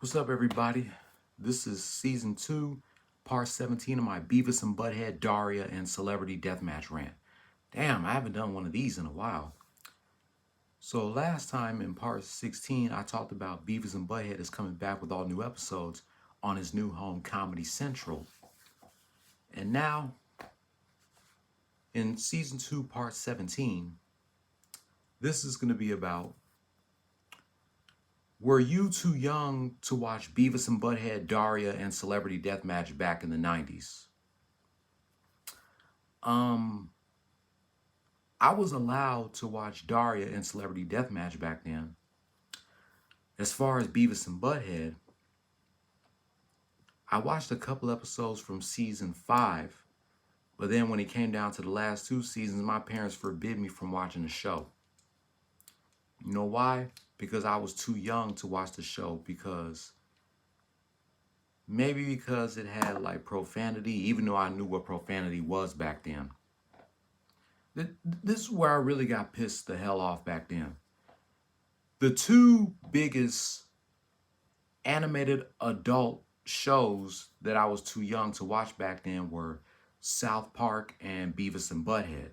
What's up, everybody? This is season 2, part 17 of my Beavis and Butt-head Daria and Celebrity Deathmatch rant. Damn, I haven't done one of these in a while. So last time in part 16, I talked about Beavis and Butt-head is coming back with all new episodes on his new home, Comedy Central. And now, in season 2, part 17, this is going to be about, were you too young to watch Beavis and Butt-head Daria and Celebrity Deathmatch back in the 90s? I was allowed to watch Daria and Celebrity Deathmatch back then. As far as Beavis and Butt-head, I watched a couple episodes from season 5, but then when it came down to the last 2 seasons, my parents forbid me from watching the show. You know why? Because I was too young to watch the show, maybe because it had like profanity, even though I knew what profanity was back then. This is where I really got pissed the hell off back then. The 2 biggest animated adult shows that I was too young to watch back then were South Park and Beavis and Butt-head.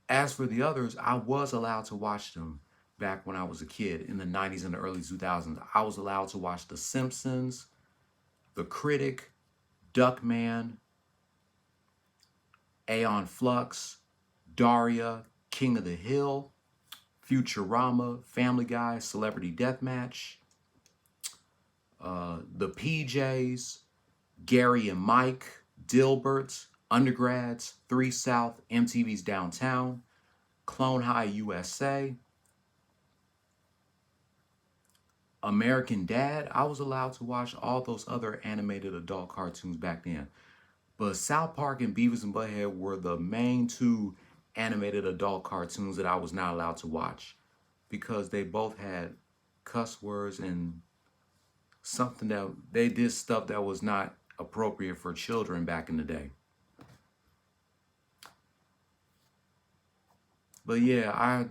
As for the others, I was allowed to watch them back when I was a kid in the 90s and the early 2000s. I was allowed to watch The Simpsons, The Critic, Duckman, Aeon Flux, Daria, King of the Hill, Futurama, Family Guy, Celebrity Deathmatch, The PJs, Gary and Mike, Dilbert, Undergrads, 3 South, MTV's Downtown, Clone High USA, American Dad. I was allowed to watch all those other animated adult cartoons back then. But South Park and Beavis and Butt-head were the main 2 animated adult cartoons that I was not allowed to watch, because they both had cuss words and something that they did stuff that was not appropriate for children back in the day. But yeah,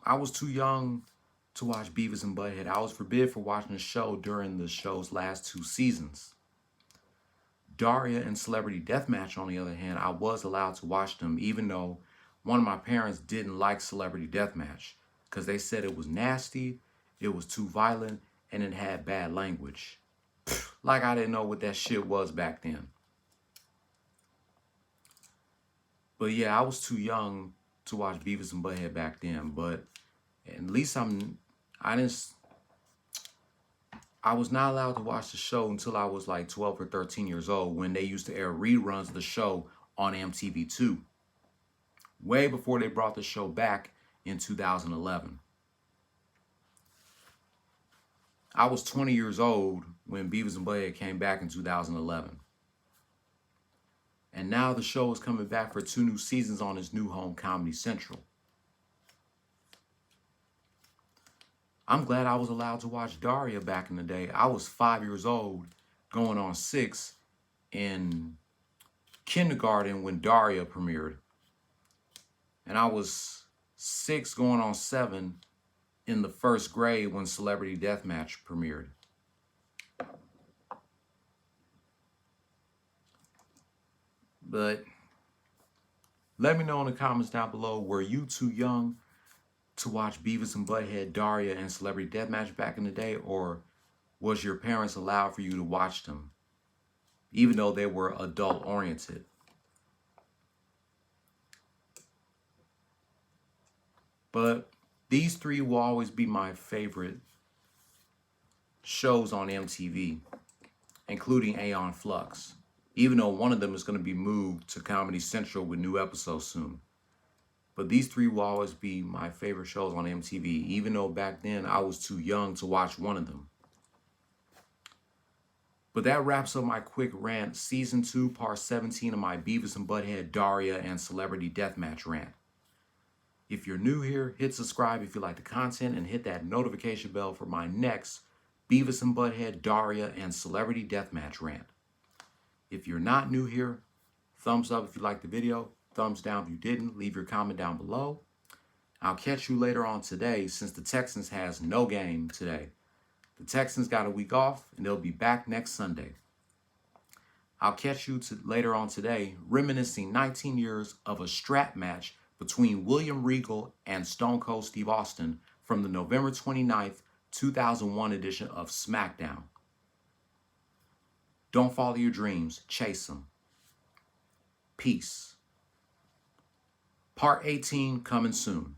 I was too young to watch Beavis and Butt-head. I was forbid for watching the show during the show's last 2 seasons. Daria and Celebrity Deathmatch, on the other hand, I was allowed to watch them, even though one of my parents didn't like Celebrity Deathmatch because they said it was nasty, it was too violent, and it had bad language. Like I didn't know what that shit was back then. But yeah, I was too young to watch Beavis and Butt-head back then, but at least I was not allowed to watch the show until I was like 12 or 13 years old, when they used to air reruns of the show on MTV2. Way before they brought the show back in 2011. I was 20 years old when Beavis and Butt-head came back in 2011. And now the show is coming back for 2 new seasons on its new home, Comedy Central. I'm glad I was allowed to watch Daria back in the day. I was 5 years old, going on 6, in kindergarten when Daria premiered. And I was 6 going on 7 in the 1st grade when Celebrity Deathmatch premiered. But let me know in the comments down below, were you too young to watch Beavis and Butt-head, Daria, and Celebrity Deathmatch back in the day, or was your parents allowed for you to watch them, even though they were adult-oriented? But these 3 will always be my favorite shows on MTV, including Aeon Flux, even though one of them is going to be moved to Comedy Central with new episodes soon. But these 3 will always be my favorite shows on MTV, even though back then I was too young to watch one of them. But that wraps up my quick rant, season 2, part 17 of my Beavis and Butt-head, Daria and Celebrity Deathmatch rant. If you're new here, hit subscribe if you like the content, and hit that notification bell for my next Beavis and Butt-head, Daria and Celebrity Deathmatch rant. If you're not new here, thumbs up if you liked the video. Thumbs down if you didn't. Leave your comment down below. I'll catch you later on today, since the Texans has no game today. The Texans got a week off, and they'll be back next Sunday. I'll catch you later on today, reminiscing 19 years of a strap match between William Regal and Stone Cold Steve Austin from the November 29th, 2001 edition of SmackDown. Don't follow your dreams, chase them. Peace. Part 18 coming soon.